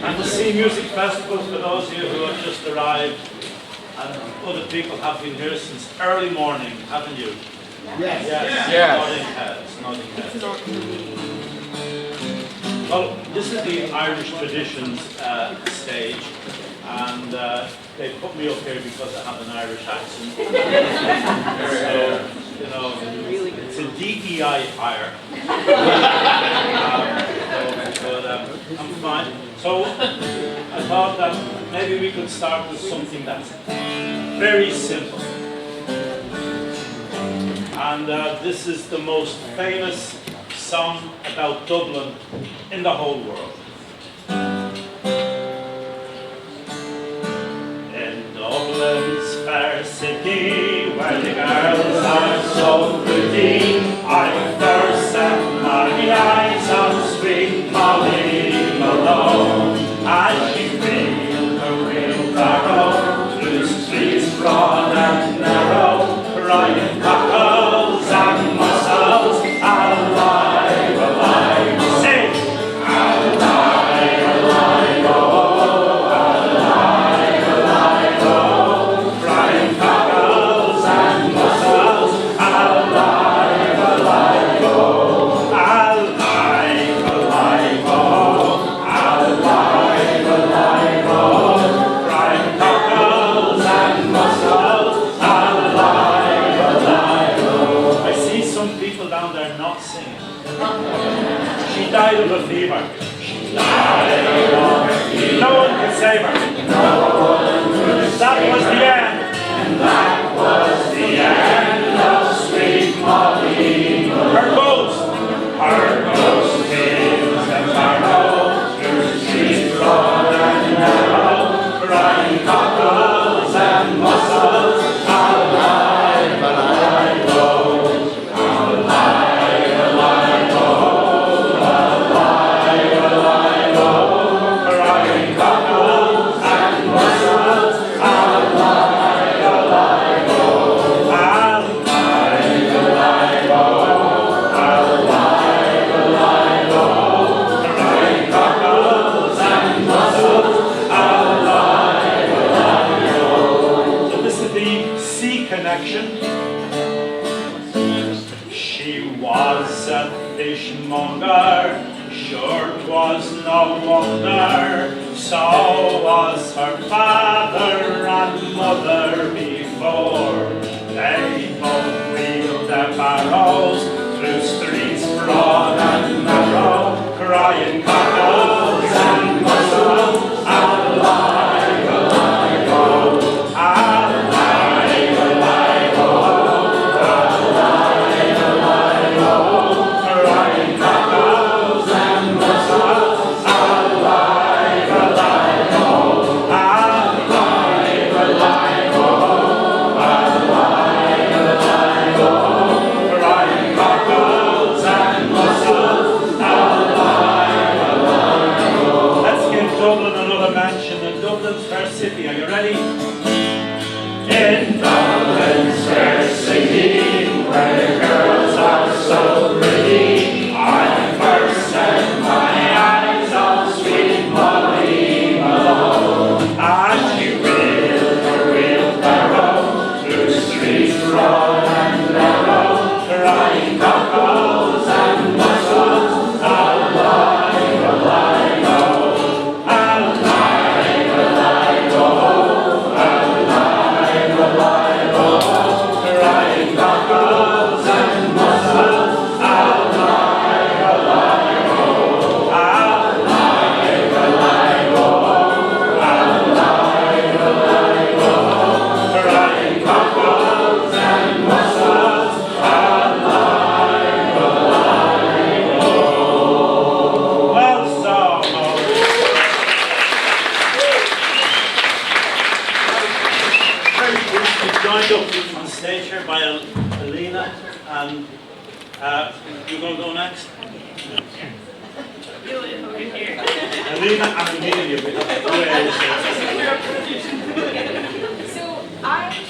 And the Sea Music Festival, for those of you who have just arrived, and other people have been here since early morning, haven't you? Yes. Yes. Nodding heads. Well, this is the Irish Traditions stage, and they put me up here because I have an Irish accent. So, you know, it's a DEI hire. But I'm fine. So I thought that maybe we could start with something that's very simple. And this is the most famous song about Dublin in the whole world. In Dublin's fair city, where the girls are so pretty, I first set my eyes on sweet Molly Malone, as she wheeled her wheelbarrow through streets broad and narrow, crying cockles and mussels, alive, alive, sing! Alive, alive, oh, alive, alive, oh, crying cockles and mussels, alive, alive, oh, alive, alive, oh, alive, alive, oh, crying cockles and mussels, alive, alive, oh. I see some people down there not singing. She died of a fever. She died of a fever. No one could save her. No one could That was the end. And that was the end of sweet Molly. Her ghost is the barrow through streets broad and narrow, crying cockles and mussels, alive, alive, oh, alive, alive, oh, alive, alive, oh, crying cockles and mussels, alive, alive, oh, alive, alive, oh, alive, alive, oh, crying cockles and mussels, alive, alive, oh. So this is the C connection. She was a fishmonger, sure 'twas no wonder, so was her father and mother before. They both wheeled their barrows through streets broad and narrow, crying cockles and mussels, alive, alive, oh, alive, alive, oh, alive, alive, oh, crying cockles and mussels, alive, alive, oh, alive, alive, oh, alive, alive, oh, crying cockles and mussels, alive, alive, oh. Let's give Dublin another mention in Dublin's fair city. Are you ready? In Dublin's fair city, where the girls are so pretty, I first set my eyes on sweet Molly Malone, as she wheeled her wheelbarrow through streets broad and narrow, crying cockles and mussels, alive, alive, oh, alive, alive, oh, alive, alive, oh, crying cockles and mussels, alive, alive, oh, alive, alive, oh, alive, alive, oh, crying cockles and mussels, alive, alive, oh. Well sung, very briefly joined up on stage here by Alina, and you're going to go next? Do it over here. Alina and Amelia, we have a So I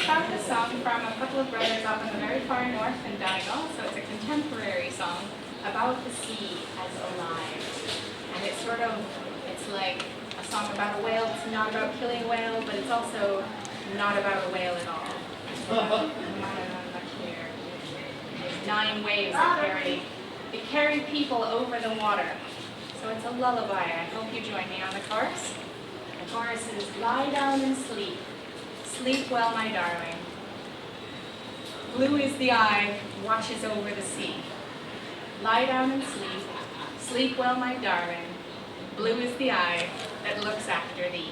found this song from a couple of brothers up in the very far north in Donegal. So it's a contemporary song about the sea as alive. And it's sort of, it's like a song about a whale. It's not about killing a whale, but it's also not about a whale at all. Here. There's 9 waves that carry people over the water. So it's a lullaby. I hope you join me on the chorus. The chorus is, lie down and sleep. Sleep well, my darling. Blue is the eye, watches over the sea. Lie down and sleep. Sleep well, my darling. Blue is the eye that looks after thee.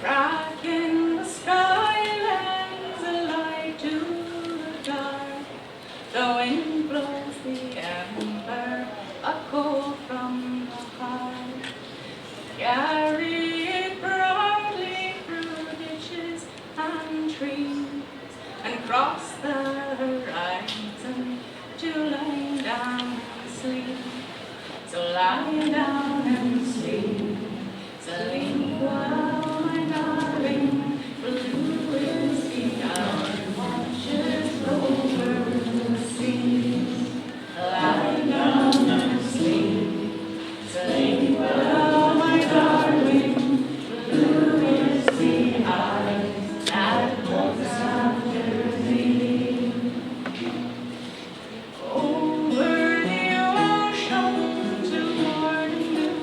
Crack in the sky lends a light to the dark. The wind blows the ember, a coal from the heart. Carry it proudly through ditches and trees, and cross the horizon to lie down and sleep. So lie down and sleep. Sleep well, my darling. Blue is the eye watches over the sea. Lie down and sleep. Sleep well, my darling. Blue is the eye that looks after thee. Over the ocean toward a new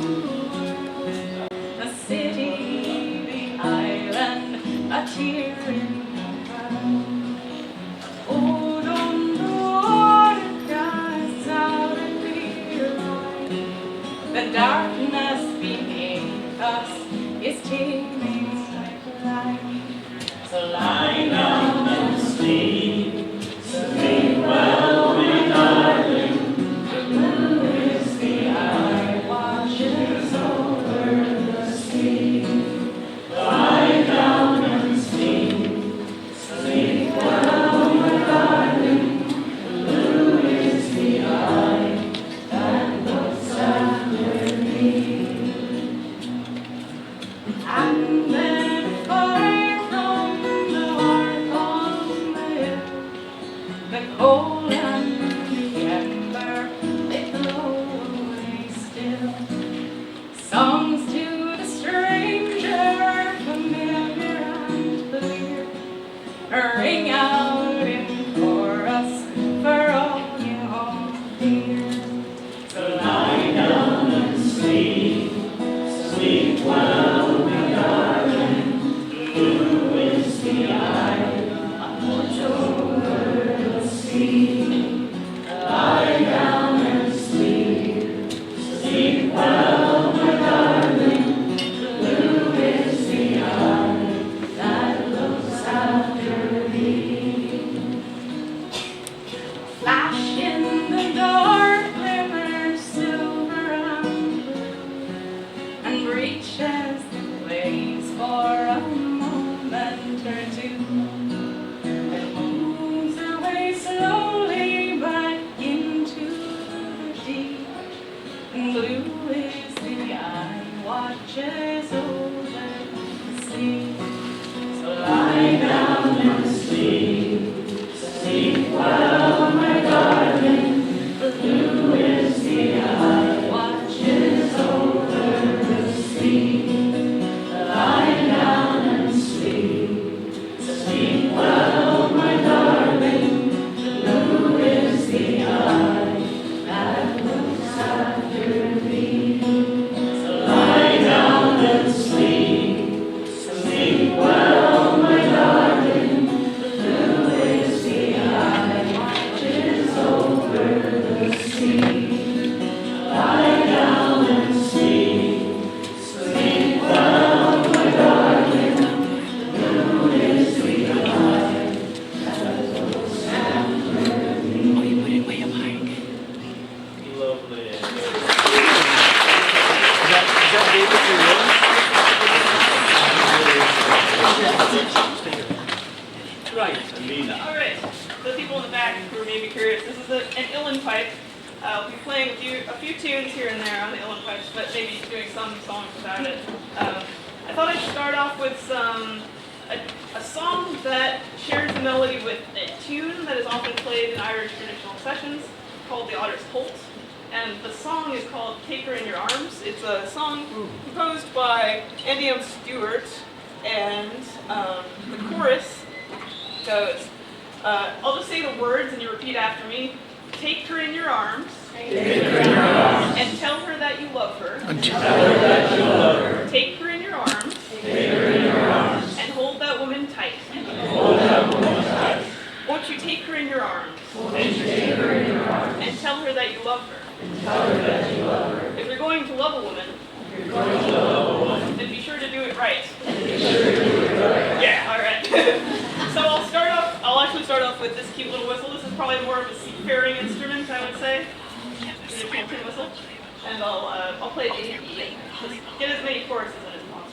world, a city, the island, a tear in the crowd. Oh, don't the water cries out and we arrive. The darkness beneath us is teeming with light. So lie down and sleep. Sleep well, my darling. Blue is the eye watches over the sea. Lie down and sleep. Sleep well, my darling. Blue is the eye that looks after thee. And then far from the hearth on the hill, the coal and the ember, they blow away still. Songs to the stranger, familiar and clear, ring out in chorus for all you hold dear. So lie down and sleep. Sleep well, my darling. Blue is the eye watch over the sea. Lie down and sleep. Sleep well, my darling. Blue is the eye that looks after thee. Flash in the dark glimmers silver and blue, and reaches the blaze for a moment or two. It moves away slowly back into the deep. Blue is the eye watches over the sea. So lie down and sleep. Sleep well, my darling. Blue is the eye watches over the sea. Lie down and sleep. Sleep well, my darling. Blue is the eye that looks after thee. So lie down and sleep. Sleep well, my darling. Blue is the eye watches over the sea. Lie down and sleep. Sleep well, my darling. Blue is the eye that looks after thee. Oh, you put it way up high. Lovely. Is that David for you? Right. Alina. All right, for the people in the back who are maybe curious, this is an uilleann pipe. We'll be playing a few tunes here and there on the uilleann pipes, but maybe doing some songs without it. I thought I'd start off with a song that shares the melody with a tune that is often played in Irish traditional sessions called the Otter's Holt. and the song is called Take Her in Your Arms. It's a song composed by Andy M. Stewart, and the chorus goes, I'll just say the words and you repeat after me. Take her in your arms. Take her in your arms. And tell her that you love her. And tell her that you love her. Take her in your arms. Take her in your arms. And hold that woman tight. And hold that woman tight. Won't you take her in your arms? Won't you take her in your arms. And tell her that you love her. And tell her that you love her. If you're going to love a woman, then be sure to do it right. Be sure to do it right. Yeah, alright. So I'll actually start off with this cute little whistle. This is probably more of a seafaring instrument, I would say. It's a tin whistle. And I'll play it A and E. Just get as many choruses in as possible.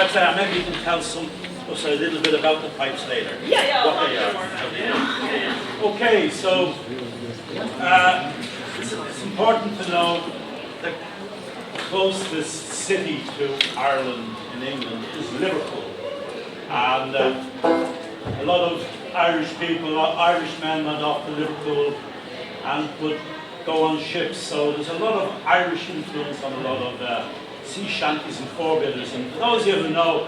pipes there. Maybe you can tell us a little bit about the pipes later. Yeah, I'll What talk they to you are. more about it. Okay, so it's important to know that the closest city to Ireland in England is Liverpool. And a lot of Irish people, Irish men went off to Liverpool and would go on ships. So there's a lot of Irish influence on a lot of sea shanties and forebidders. And for those of you who know,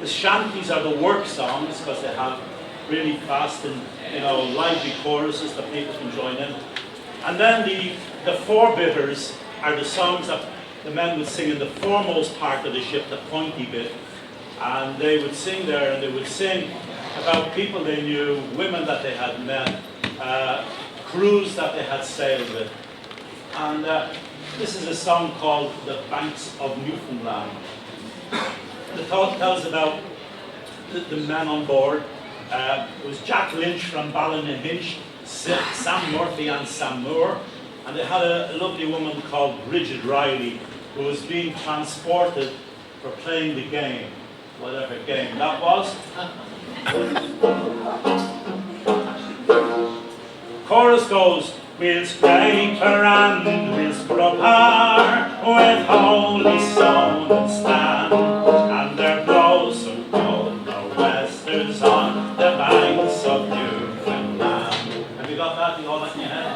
the shanties are the work songs because they have really fast and lively choruses that people can join in. And then the forebidders are the songs that the men would sing in the foremost part of the ship, the pointy bit. And they would sing there, and they would sing about people they knew, women that they had met, crews that they had sailed with. And this is a song called The Banks of Newfoundland. The talk tells about the men on board. It was Jack Lynch from Ballynahinch, Sam Murphy and Sam Moore, and they had a lovely woman called Bridget Riley who was being transported for playing the game, whatever game that was. Chorus goes, we'll scrape her and we'll scrub her with holy stone and stand, and there blows some cold nor'westers on the banks of Newfoundland. Have you got that? You got that in your head?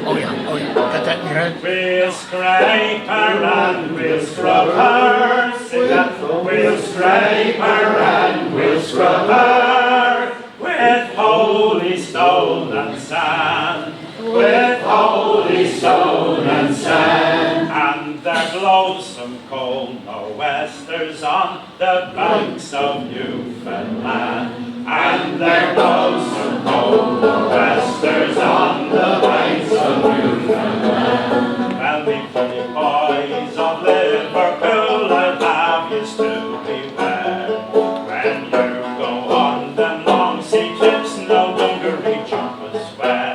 Oh yeah. Got that in your head? We'll scrape her and we'll scrub her. Sing that. We'll scrape her and we'll scrub her with holy stone and sand. With holy stone and sand. And there blows some cold nor'westers on the banks of Newfoundland. And there blows some cold nor'westers on the banks of Newfoundland. Well, me pretty boys of Liverpool, I'd have yous to beware. When you go on them long sea trips, no dungaree jumpers wear.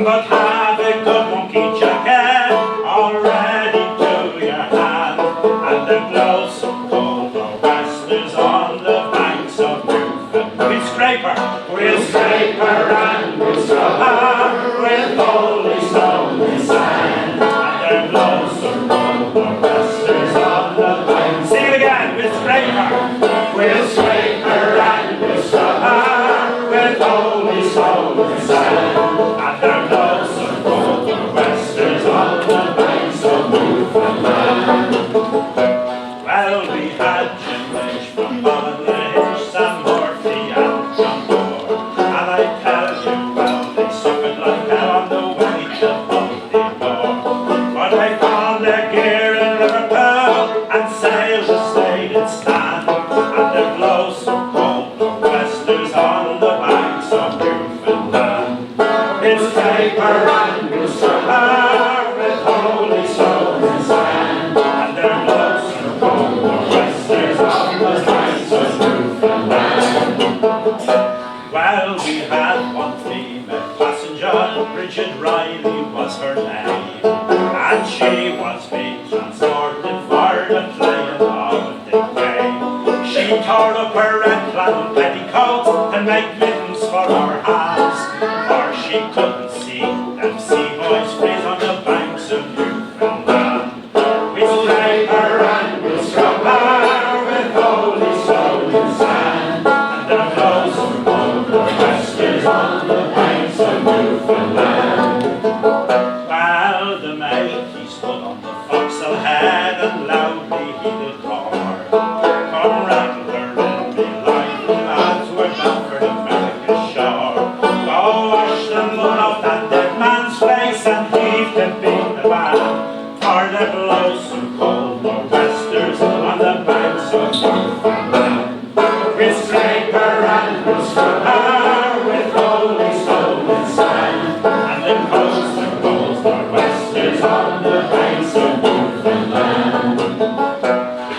But have a good monkey jacket all ready to your hand, and then blow some cold nor'westers on the banks of Newfoundland. We'll scrape her and we'll scrub her with holy stone and sand, and then blow some cold nor'westers on the banks. Sing it again. We'll scrape her and we'll scrub her with holy stone and sand, and then blow some cold nor'westers on the banks of Newfoundland. Well, we had Jim Lynch from Ballynahinch, Sam Murphy and John Moore, and I tell you, well, they suffered like hell on the way to Baltimore. But they found their gear in Liverpool and sailed the state in stand, and they blow some cold nor'westers on the banks of Newfoundland. We'll scrape her and we'll scrub her with holy stone and sand, and there blows some cold nor'westers on the banks of Newfoundland. Well, we had one female passenger, Bridget Riley was her name, and she was being transported for the playing of the game. She tore up her red flannel petticoats and made mittens for her hands, for she couldn't see them sea boys freeze on the banks of Newfoundland. We'll scrape her and we'll scrub her with holy stone and sand, and there blows some cold nor'westers on the banks of Newfoundland. Well, the mate, he stood on the forecastle head and loudly he did roar, come rattle her in me life, lads, we're bound for America's shore. Go wash the mud off that dead man's face and heave the beat the band, for there blows some cold nor'westers on the banks of Newfoundland. We'll scrape her and we'll scrub her with holy stone and sand, and then blows some cold nor'westers on the banks of Newfoundland.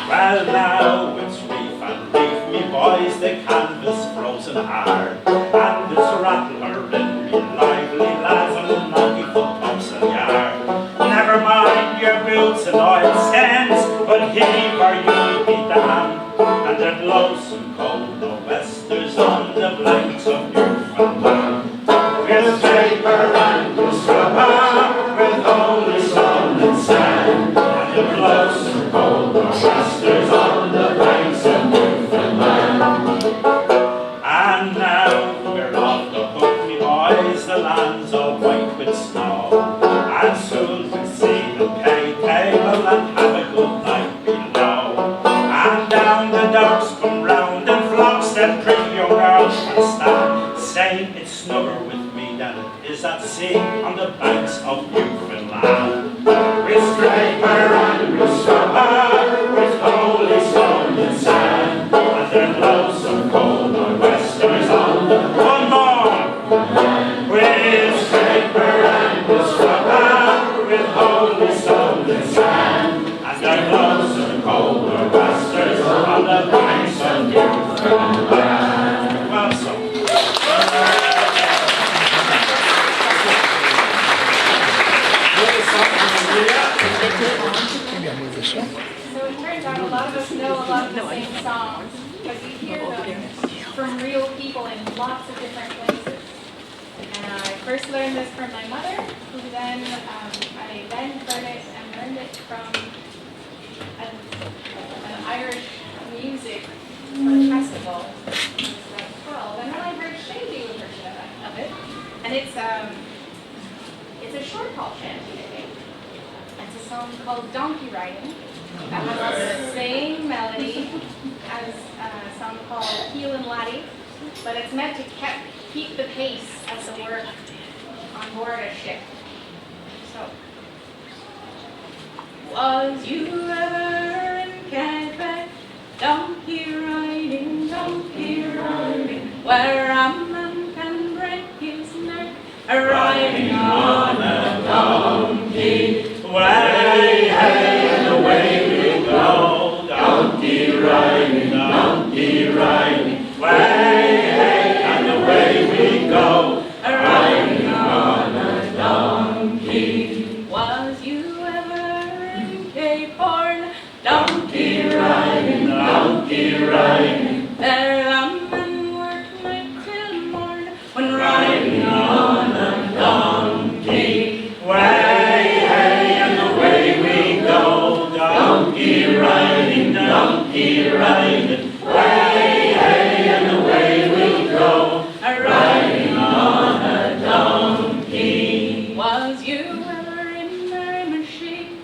Well, now it's reef and reef, me boys, the canvas frozen hard, and it's rattle her in me lively, lads, on the 90-foot topsail yard. Never mind your boots and oil skins, but heave or you'll be damned, and they're lonesome, cold nor'westers on the banks of Newfoundland. We'll scraper and we'll scrubber with only stone and sand, and the lonesome, cold nor'westers on the banks of Newfoundland. And now we're off the hook, me boys, the land's all white with snow, and soon we'll see the pay table and have a good night below. And down the docks come round in flocks, them pretty young girls can stand, saying it's snugger with me than it is at sea on the banks of Newfoundland. We'll scrape her and we'll scrub her with holy stone and sand, and then blow some cold nor'westers on the one more. We'll scrape her and we'll scrub her with holy stone and sand, and then blow some cold nor'westers on the banks of Newfoundland. Well, so. Maybe I'll move this up. So it turns out a lot of us know a lot of the same songs, because we hear them from real people in lots of different places. And I first learned this from my mother, who then, I then heard it and learned it from an Irish music festival when I was 12. And then I heard Shay do a version of it. And it's a short call shanty, I think. It's a song called Donkey Riding that has the same melody as a song called Heelin' Laddie, but it's meant to keep the pace of the work on board a ship. So, was you ever in Quebec, donkey riding, where a man can break his neck, riding on a donkey? Way, hey, and away we go, donkey riding, way, hey, and away we go, riding on a donkey. Was you ever in Cape Horn, donkey riding, there a man worked night till morn, when riding on a donkey? Way, donkey riding, way, hey, and away we go, riding on a donkey. Was you ever in my machine,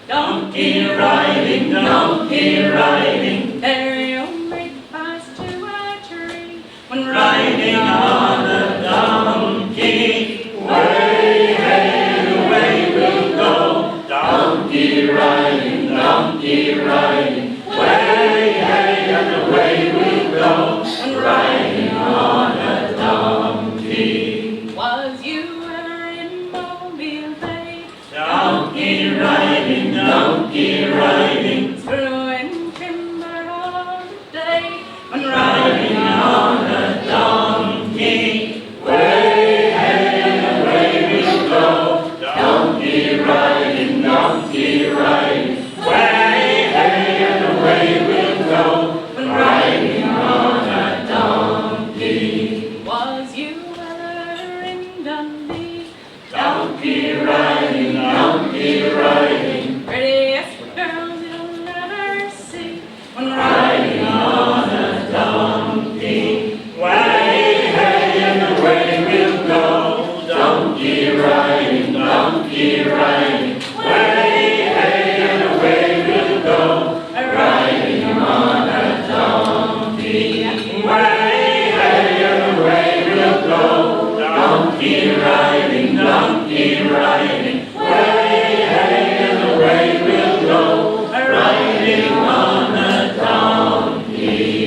donkey riding, there you make fast to a tree, when riding on a donkey? Way, hey, and away we'll go, donkey riding, way, hey, and away we'll go, riding on a donkey. Was you ever in Mobile Bay, donkey riding, screwing timber all day, when riding on a donkey? Way, hey, and away we'll go, donkey riding, way, hey, and away we'll go, riding on a donkey. Was you ever in Dundee, donkey riding, prettiest girls you'll never see, when riding on a donkey? Way, hey, and away we'll go, donkey riding, way, hey, and away we'll go, riding on a donkey. Way, hey, and away we'll go, donkey riding, way, hey, and away we'll go, riding on a donkey.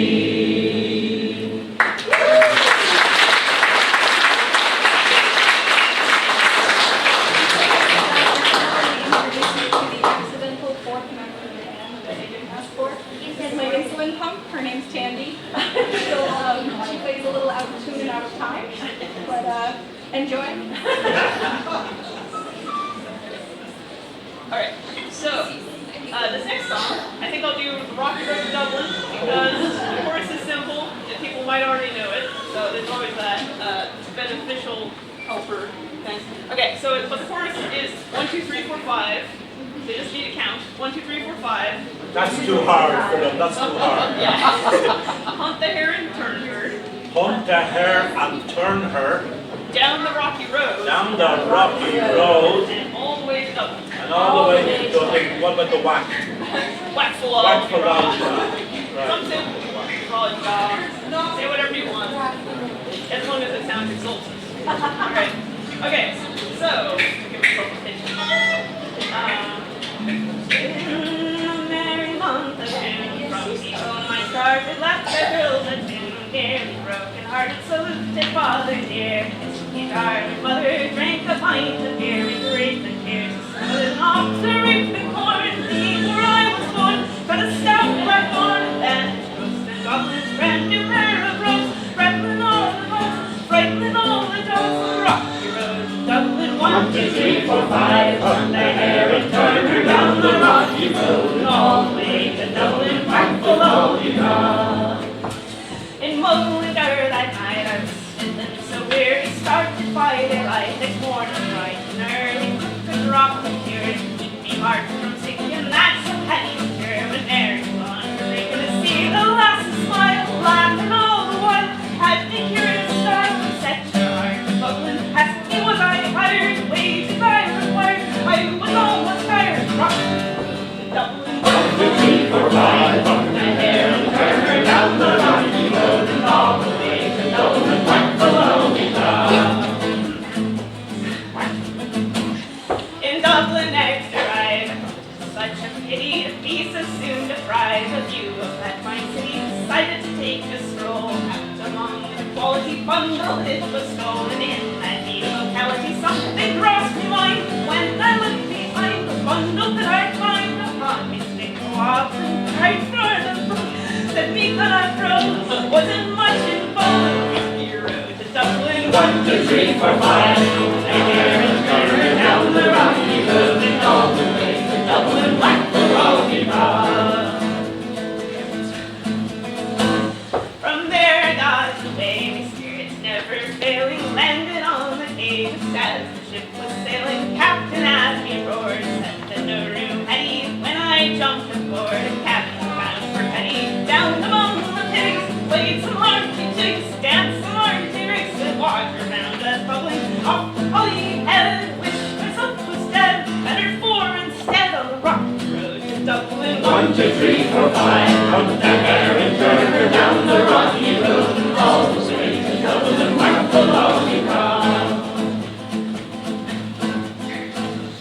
Her name's Tandy. She plays a little out of tune and out of time, but enjoy. Alright, so this next song, I think I'll do Rocky Road to Dublin because there's always that beneficial helper thing. Okay, so but the chorus is 1, 2, 3, 4, 5. They just need to count. 1, 2, 3, 4, 5. That's too hard for them. That's too hard. Yeah. Hunt the hare and turn her. Hunt the hare and turn her Down the rocky road. down the rocky road And all the way to Dublin. and all the way to Dublin. What about the whack? Whack full of. Whack for Right. Something. Say whatever you want. As long as it sounds exultant. Alright. Okay, so give myself a pitch. In a merry month of June, from Seattle my started left the hills at noon. Nearly broken hearted saluted father dear. His darling mother drank a pint of beer with grief and tears. With an ox to reap the corn, see where I was born. Got a stout black horn and bandage roast and Dublin's brand new pair of ropes. Rattling all the boats, frightening all the dogs. Rocky road, Dublin, 1, 2, 3, 4, 5. Hunt the hare and turn her down the rocky road. And all the way to Dublin, whack below you go. In Mulligar that night I was feeling so weary. Started by daylight next morning bright and early. Could rock the cure to keep me heart from sinking. That's a penny cure when Mary's gone. They could see the lasses smile, laughing all the while. Had me curious style and set your heart bubbling. Asked me was I hired, wages I required. I was almost tired. Rock to Dublin, 1, 2, 3, 4, 5. Hunt the hare and turn her down the rocky road. And all the way to Dublin, whack below me down. In Dublin next arrived, such a pity to be so soon deprived of view of that fine city. Decided to take a stroll out among the quality bundle it was stolen in that neat locality. Something crossed my mind when I looked behind the bundle that I find upon me stick off and right for the book that me that I froze wasn't much in vogue. Rocky road to Dublin, 1, 2, 3, 4, 5. I hear and turn her down the rocky road and all the way to Dublin, whack below me road. From there I got away, my spirits never failing, landed on the Cape as the ship was sailing. Captain asked me roared, said that no room had he. When I jumped aboard, a cabin bound for penny. Down among the pigs, played some hearty jigs, danced some hearty rigs, and walked around us bubbling off the Holyhead. Wished myself was dead, better for instead on the rocky road to Dublin. 1, 2, 3, 4, 5. Hunt the hare and turn her down the rocky road. And all the way to Dublin, whack below me road.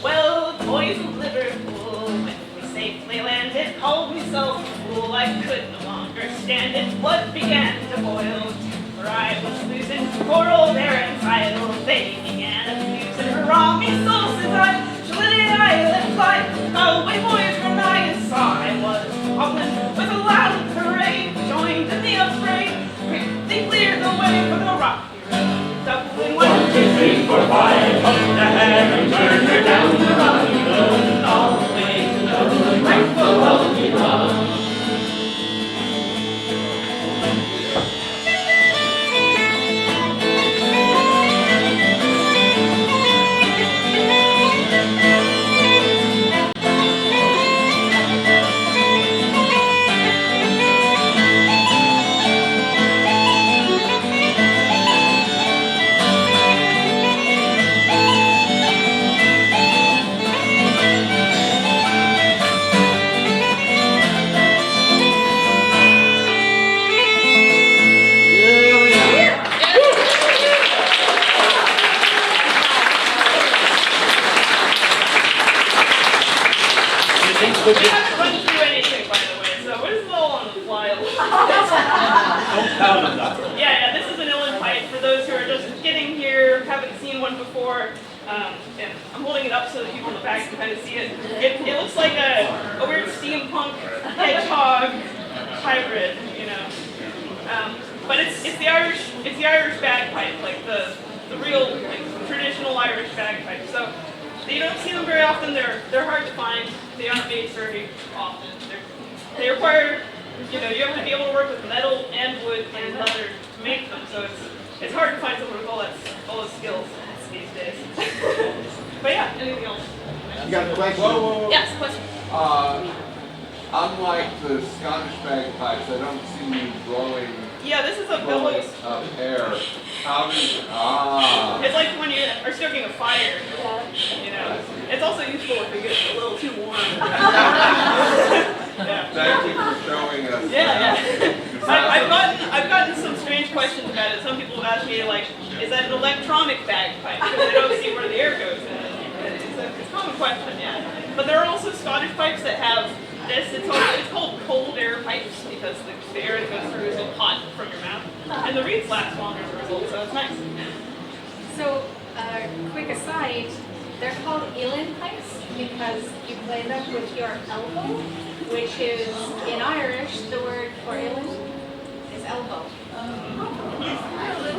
Well, the boys of Liverpool, when we safely landed, called me so a fool I could no longer stand it. Blood began to boil, for I was losing poor old Aaron's idol. They began abusing her raw me soul, says I. Shillelagh, I let fly. Galway boys were nigh and saw I was hobbling with a loud hooray. Joined in the affray, quickly cleared the way for the rocky road. Dublin, 1, 2, 3, 4, 5. Hunt the hare and turn her down the rocky road. And all the way to Dublin, whack below me road. We haven't run through anything, by the way, so we're just all on the fly a little bit. Don't count on that. Yeah, this is an Ullin pipe for those who are just getting here, haven't seen one before. And I'm holding it up so that people in the back can kind of see it. It looks like a weird steampunk hedgehog hybrid, you know. But it's the Irish bagpipe, like the real like, traditional Irish bagpipe. So you don't see them very often. They're hard to find. They aren't made very often. They require, you have to be able to work with metal and wood and leather to make them. So it's hard to find someone with all those skills these days. But yeah, anything else? You got a question? Yes, question. Unlike the Scottish bagpipes, I don't see you blowing Yeah, this is a billows. up air. How do you, It's like when you are stoking a fire. You know, it's also useful if it gets a little too warm. Yeah. Thank you for showing us. Yeah. I've gotten some strange questions about it. Some people have asked me like, is that an electronic bagpipe? Because they don't see where the air goes. It's a common question, yeah. But there are also Scottish pipes that have this. It's called cold air pipes because the air that goes through is hot from your mouth, and the reeds last longer as a result. So it's nice. So, quick aside, they're called uilleann pipes because you play them with your elbow, which is, in Irish, the word for uilleann is elbow.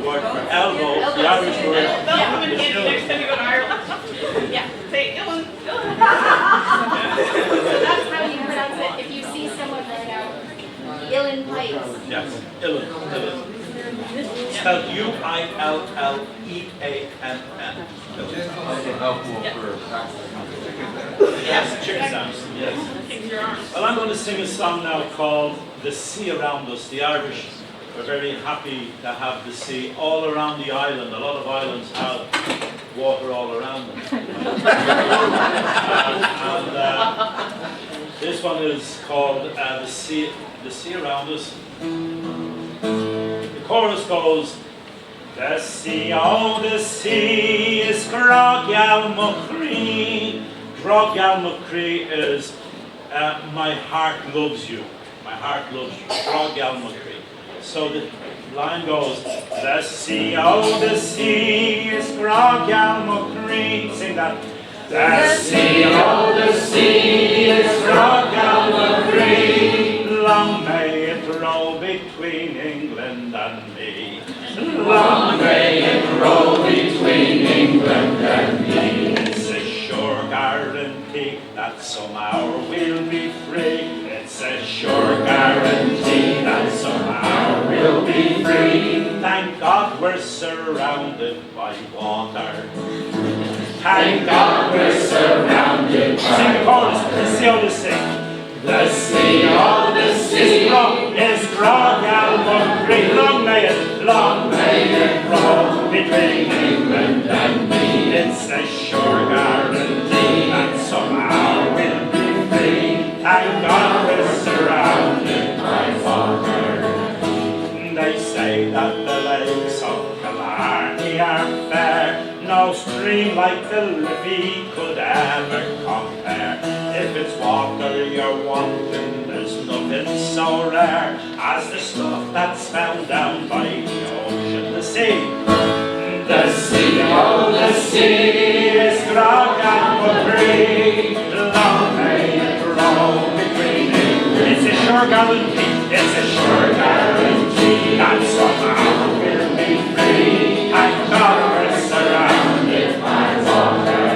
Word for elbow, the Irish word. That'll come in handy next time you go to Ireland. Yeah, say uilleann. So that's how you pronounce it. If you see someone write out uilleann pipes. Yes, uilleann. Spelled U-I-L-L-E-A-N-N. helpful for practicing chicken there. Yes, chicken sounds, yes. Kicks your arms. Well, I'm going to sing a song now called The Sea Around Us. The Irish are very happy to have the sea all around the island. A lot of islands have water all around them. This one is called The Sea Around Us. The chorus goes, the sea, oh the sea is Groggal Muckree. Groggal Muckree is my heart loves you. My heart loves you. Groggal Muckree. So the line goes, the sea, oh the sea is Groggal Muckree. Sing that. The sea, oh the sea is Groggal Muckree. Long may it roll between England and me. Long may it roll between England and me. It's a sure guarantee that somehow we'll be free. It's a sure guarantee that somehow we'll be free. Thank God we're surrounded by water. Thank God we're surrounded by water. Sing the chorus, the sea, oh the sea. The sea, oh the sea is Groggal Muckree. Long may it roll between England and me. It's a sure guarantee that somehow we'll be free. Thank God we're surrounded by water. They say that the lakes of Killarney are fair. No stream like the Liffey could ever compare. If it's water you're wanting, there's nothing so rare as the stuff that's found down by the ocean, the sea. The sea, oh the sea is Groggal Muckree. Long may it roll between England. It's a sure guarantee, it's a sure guarantee that somehow we'll be free. Thank God we're surrounded by water.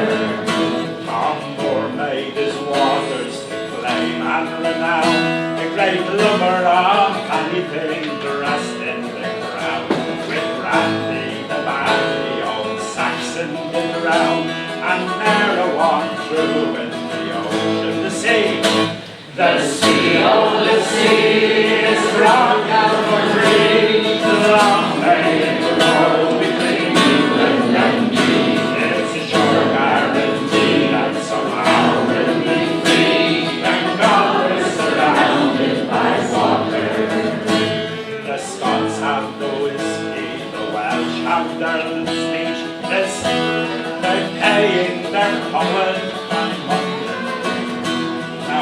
Tom Moore made his waters to flame and renown. The great lover of anything dressed in the crown. With Randy the man, the old Saxon did round, and ne'er a one threw in the ocean, the sea. The sea, oh the sea is Groggal Muckree. Long may it roll between England and me. It's a sure guarantee that somehow we'll be free. Thank God we're surrounded by water. The Scots have the whiskey, the Welsh have their speech. They're paying their common by money.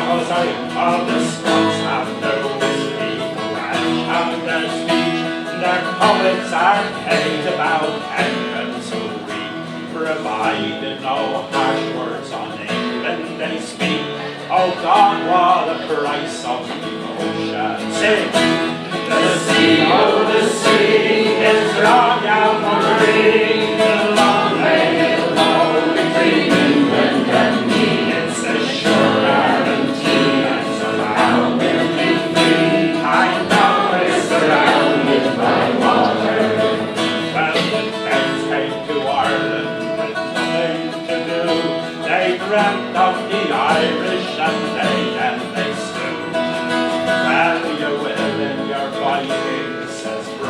Oh, sorry, all the Scots have their whiskey, the Welsh have their speech. Their poets are paid about 10 pence a week, provided no harsh words on England they speak. Oh God, what a price of devotion. Sing! The sea, oh the sea is Groggal Muckree. Long may it roll between England and me. It's a sure guarantee that somehow we'll be free. I know we're surrounded by water.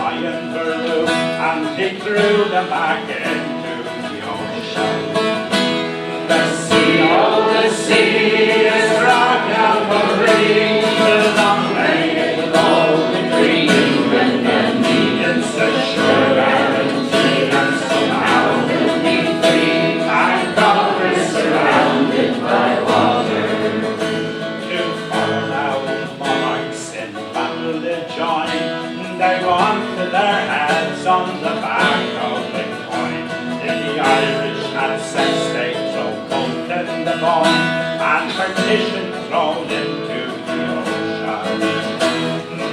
lion burlew and he threw them back into the ocean. The sea, oh the sea is rock and marine, the long-legged golden green, England and me, it's a sure guarantee that somehow we'll be free, and God we're surrounded by water. To follow now monarchs in battle to join, they want their heads on the back of the coin. The Irish had sex, they throw both in the bone, and partition thrown into the ocean.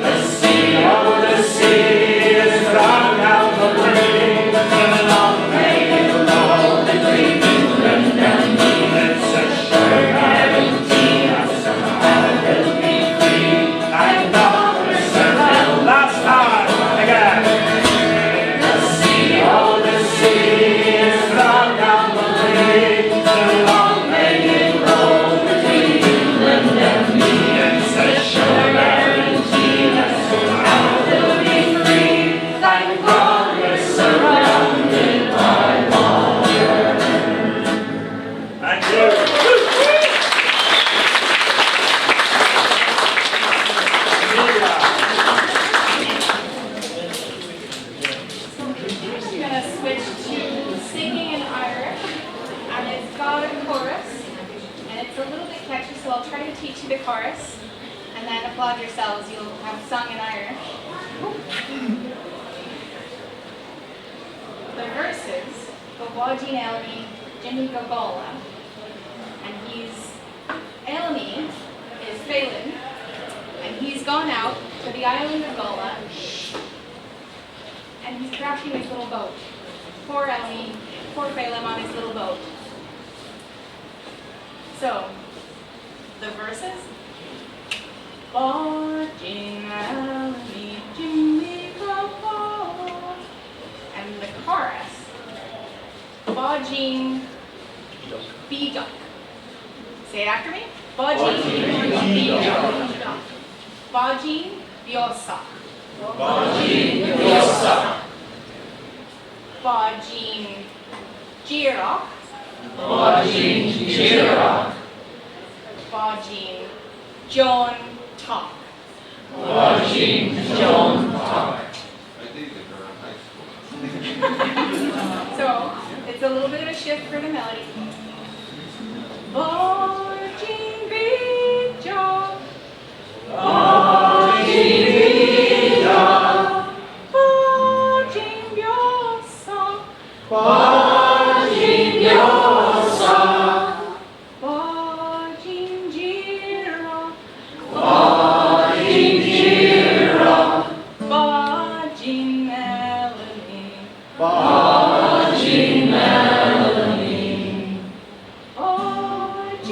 The sea, oh the sea is rock and marine, the long-legged golden green, England and me, it's a sure guarantee that somehow we'll be free, and God will surround. Last time, again. The sea, oh the sea is rock and marine, the long-legged golden green, England and me, it's a sure guarantee that somehow we'll be free, thank God we're surrounded by water. Thank you. I'm gonna switch to singing in Irish, and it's got a chorus, and it's a little bit catchy, so I'll try to teach you the chorus, and then applaud yourselves, you'll have sung in Irish. The verses go Bawdeen Elmi, Jimmy Gogola, and Elmi is Phelan, and he's gone out to the island of Gola, and he's crashing his little boat. Poor Elmi, poor Phelan on his little boat. So, the verses. Bawdeen Elmi, Jimmy Gogola, and the chorus. Bawdeen Beduck. Say it after me. Bawdeen Beduck. Bawdeen Biosa. Bawdeen Biosa. Bawdeen Girach. Bawdeen Girach. Bawdeen John Talk. Bawdeen John Talk. I dated her in high school. So, it's a little bit of a shift for the melody. Bawdeen Beduck. Bawdeen Beduck. Bawdeen Biosa. Bawdeen Biosa. Bawdeen Girach. Bawdeen Girach. Bawdeen Melanie. Bawdeen Melanie. Bawdeen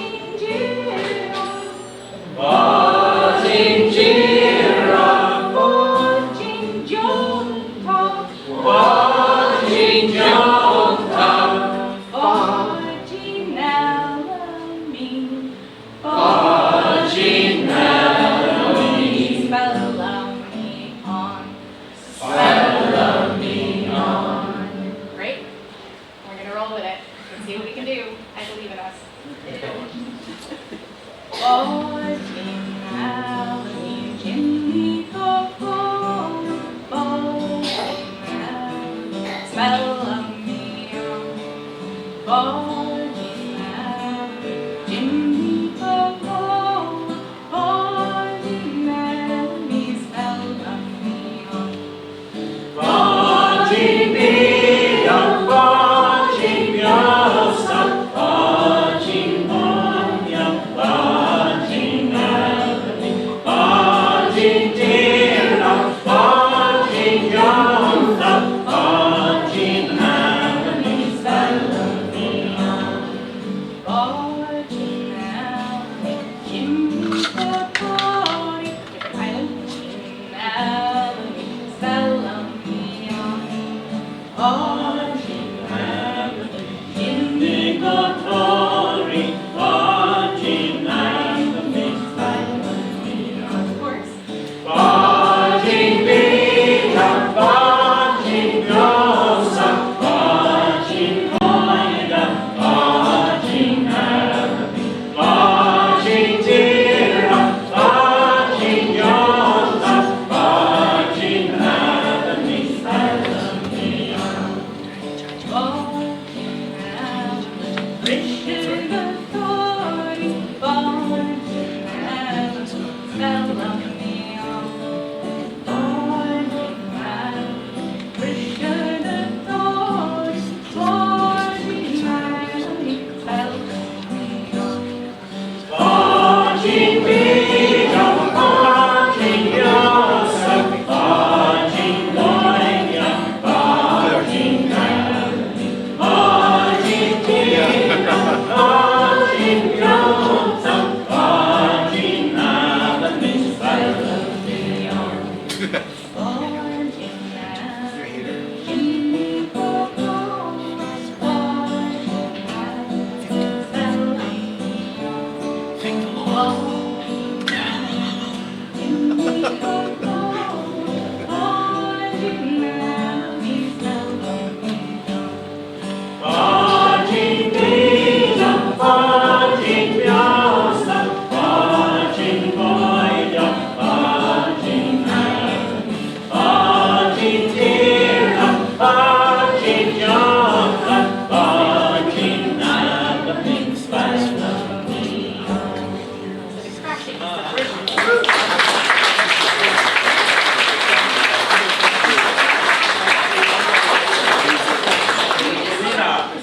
barking John, barking at the big span of me.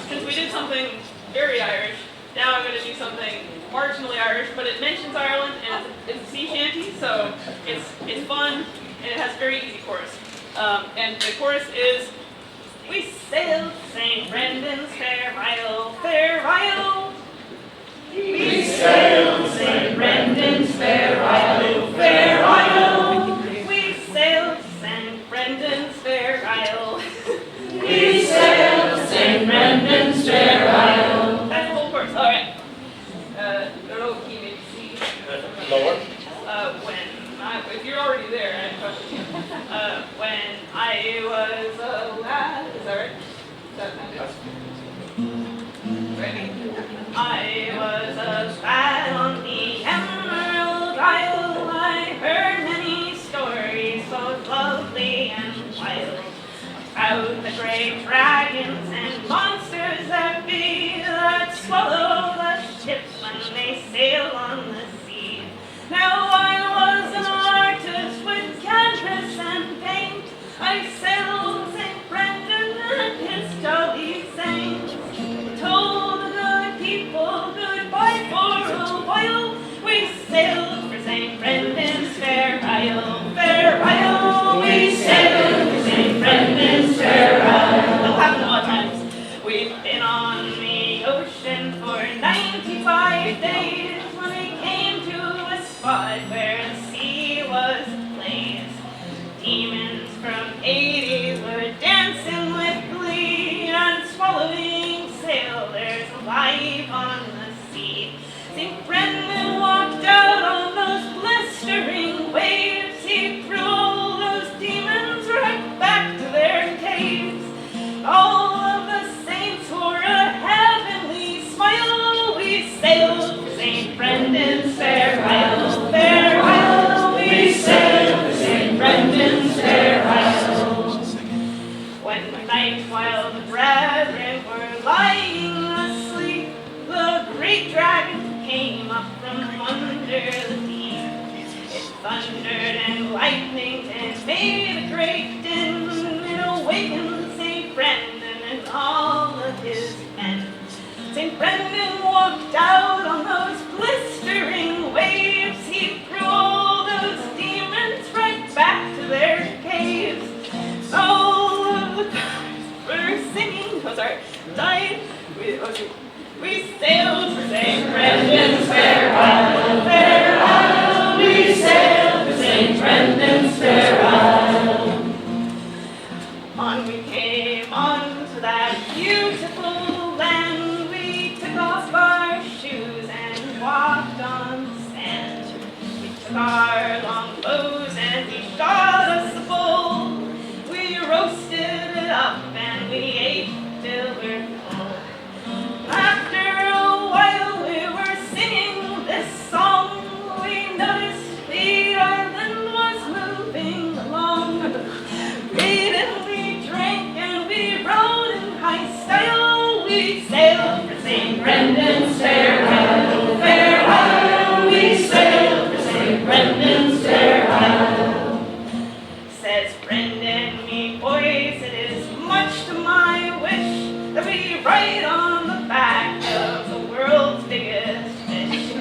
Since we did something very Irish, now I'm going to do something marginally Irish, but it mentions Ireland and it's a sea shanty, so it's fun and it has a very easy chorus. And the chorus is, we sailed St. Brendan's Fair Isle, Fair Isle. We sailed St. Brendan's Fair Isle, Fair Isle. We sailed St. Brendan's Fair Isle. We sailed St. Brendan's Fair Isle. That's the whole chorus. All right. Low key, maybe C. Lower. If you're already there, I have a question. When I was a lad, is that right? Is that yes. Ready? I was a lad on the Emerald Isle. I heard many stories, both lovely and wild, about the great dragons and monsters that be that swallow the ships when they sail on the sea. Now I was an artist with canvas and paint. I sailed St. Brendan and his jolly saints. Told the good people goodbye for a while. We sailed for St. Brendan's Fair Isle, Fair Isle. We sailed for St. Brendan's Fair Isle. That'll happen a lot of times. We've been on the ocean for 95 days when we came to a spot where the sea was ablaze. Demons from 80s were dancing with glee and swallowing sailors alive on the sea. St. Brendan walked out on those blistering waves. He threw all those demons right back to their caves. All of the saints wore a heavenly smile. We sailed for St. Brendan's Fair Isle, Fair Isle. We sailed for St. Brendan's Fair Isle. When the night while the brethren were lying asleep, the great dragon came up from under the deep. It thundered and lightninged and made a great din. It awakened St. Brendan and all of his men. St. Brendan walked out on those blistering waves. He threw all those demons right back to their caves. All of the guys were singing, died. We sailed for St. Brendan's Fair Isle, Fair Isle. We sailed for St. Brendan's Fair Isle. On we came on to that beautiful land. We took off our shoes and walked on the sand. We took our long bows and we shot us a bull. We roasted it up and we ate till we're full. After a while we were singing this song. We noticed the island was moving along. We ate and we drank and we rode in high style. We sailed for St. Brendan's Fair Isle, Fair Isle. We sailed for St. Brendan's Fair Isle. Says Brendan, me boys, it is much to my wish that we ride on the back of the world's biggest fish.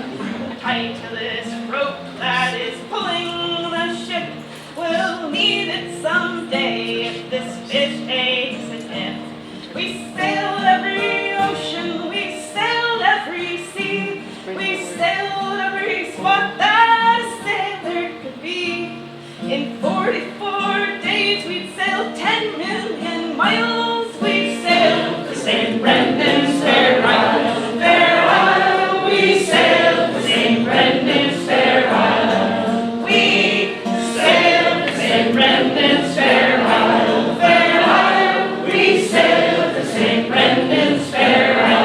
Tight to this rope that is pulling the ship. We'll need it someday if this fish takes a dip. We sailed every ocean, we sailed every sea. We sailed every spot that a sailor could be. In 44 days we'd sailed 10 million miles. We sailed for St. Brendan's Fair Isle, Fair Isle. We sailed for St. Brendan's Fair Isle. We sailed for St. Brendan's Fair Isle, Fair Isle. We sailed for St. Brendan's Fair Isle.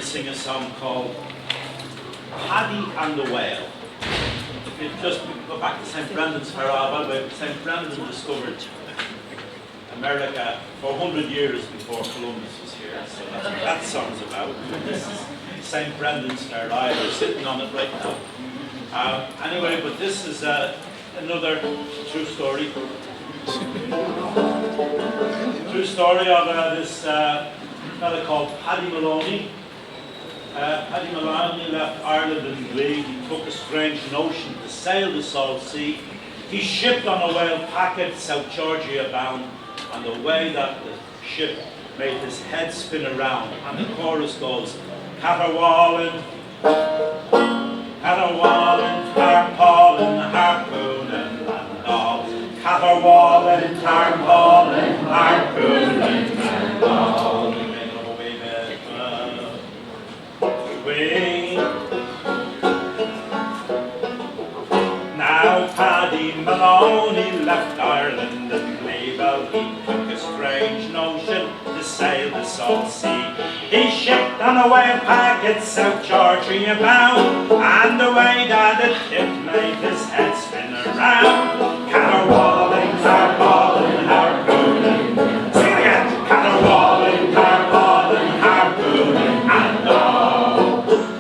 sing a song called Paddy and the Whale. If you just go back to St. Brendan's Fair, St. Brendan discovered America 400 years before Columbus was here, so that's what that song's about. This is St. Brendan's Fair Isle. We're sitting on it right now. Anyway, but this is another true story. True story of this fellow called Paddy Maloney. Paddy Maloney left Ireland in glee. He took a strange notion to sail the salt sea. He shipped on a whale packet, South Georgia bound, and the way that the ship made his head spin around, and the chorus goes, caterwauling, caterwauling, tarpaulin, harpooning, and all. Caterwauling, tarpaulin, harpooning, and all. Now Paddy Maloney left Ireland in glee. Well, he took a strange notion to sail the salt sea. He shipped on a whale packet South Georgia bound, and the way that it tipped made his head spin around. Caterwauling, tarpaulin, harpooning. Sing it again. Caterwauling, tarpaulin, harpooning, and all.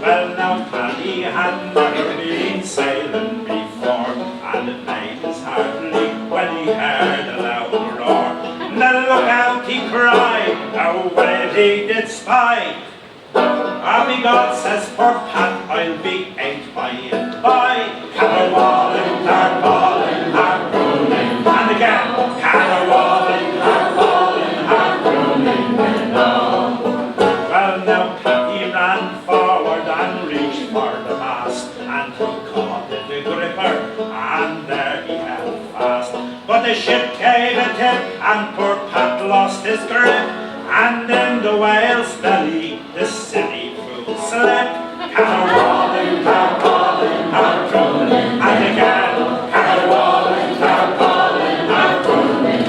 Well, now Paddy had never been sailing before, and it made his heart leap when he heard a loud roar. Now look out, he cried, away he did spy. Happy God says, poor Pat, I'll be ate by and by. Caterwauling, tarpaulin, harpooning, and again, caterwauling, tarpaulin, harpooning, and all. Well, now Paddy ran forward and reached for the mast, and he caught the gripper, and there he held fast. But the ship gave a tip, and poor Pat lost his grip, and in the whale's belly the silly fool slipped. Caterwauling, tarpaulin, harpooning, and again, caterwauling, tarpaulin, harpooning.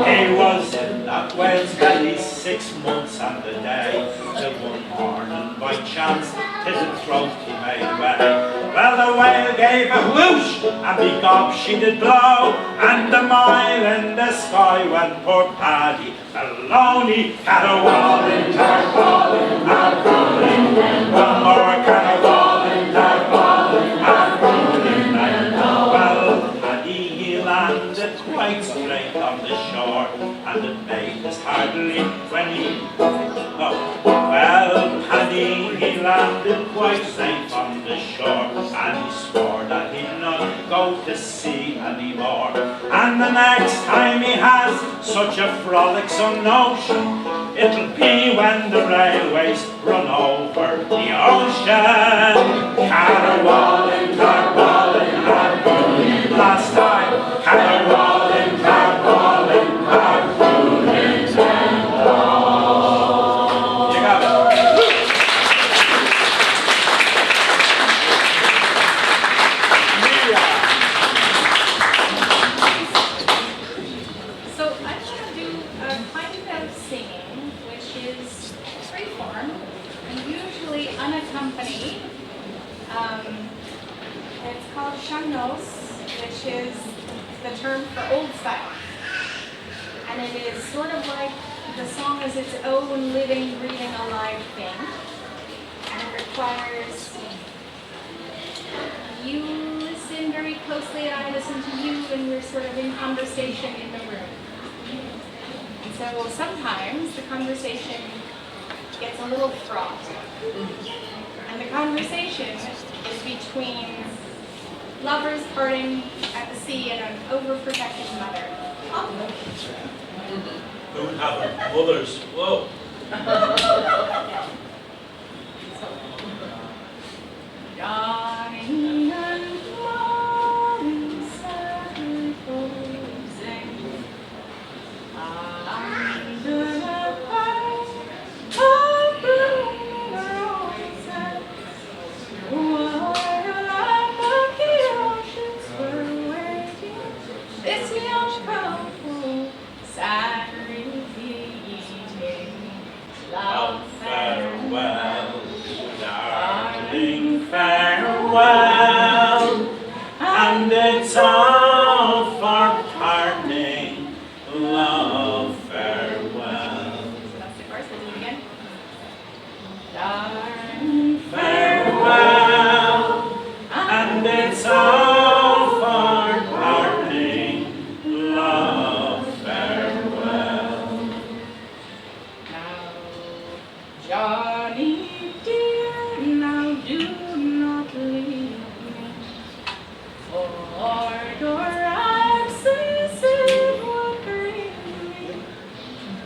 He was in that whale's belly 6 months and a day, till one morning by chance his throat he made way. Well, the whale gave a whoosh, and begob she did blow, and a mile in the sky went poor Paddy Maloney. Caterwauling, tarpaulin, harpooning, one more caterwauling, tarpaulin, harpooning, and well, Paddy he landed quite straight on the shore, and it made his heart leap when he... Oh, well, Paddy he landed quite safe on the shore, and he swore that he'd not go to sea anymore. And the next time he has such a frolicsome notion, it'll be when the railways run over the ocean. Caterwauling, tarpaulin, harpooning, last time. Caterwauling, tarpaulin, harpooning, and all. You got it. So I'm going to do a kind of singing, which is freeform and usually unaccompanied. It's called Shamnos, which is the term for old style. And it is sort of like the song is its own living, breathing, alive thing. And it requires you listen very closely, and I listen to you, and we're sort of in conversation in the room. And so sometimes the conversation gets a little fraught. And the conversation is between lovers parting at the sea and an overprotective mother. Who would have mothers? Whoa. Dawning and morning sun closing under the height of blooming roses, while the oceans were waiting, this young couple sat repeating. farewell, and it's all for parting, love, farewell. So that's the chorus. We'll do it again. Darling, Farewell, and it's all for parting, love, farewell. now, Johnny dear, now do not leave me, for your absence it will grieve me.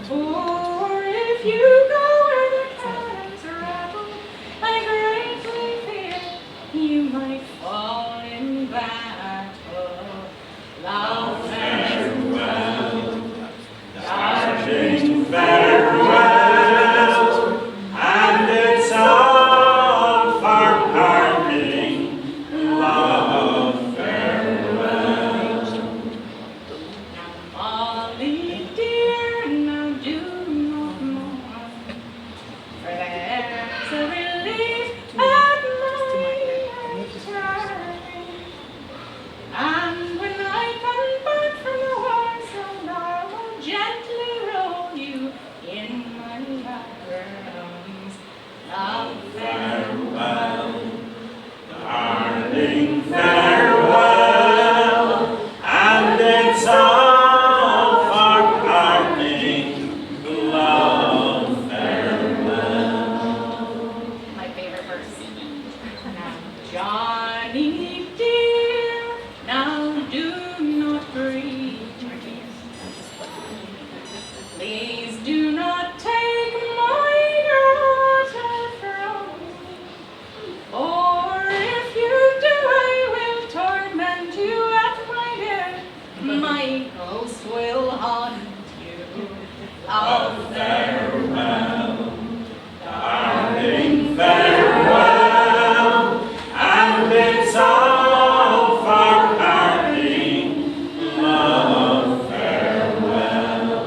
For if you go where the cannons rattle, I greatly fear you might fall in battle. Love, Farewell, darling, farewell, and it's all for parting, love, farewell. now Molly dear, now do not mourn, for there's a relief at my returning. And when I come back from the war zone, I will gently roll you in my arms. Love, Farewell, darling, farewell, and it's all for parting, love, farewell. my favorite verse. Now, Johnny dear, now do not grieve. Please do not take my daughter from me, or if you do, I will torment you at my death. My ghost will haunt you. Love, Farewell, darling, farewell, and it's all for parting, love, farewell.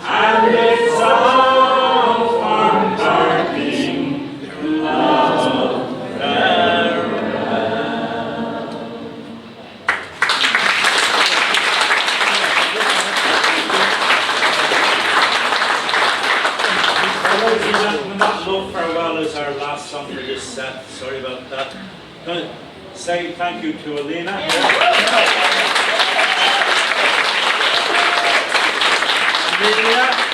And it's all for parting, love, farewell. Ladies and gentlemen, that Love Farewell is our last song for this set. Sorry about that. Gonna say thank you to Alina. Amelia.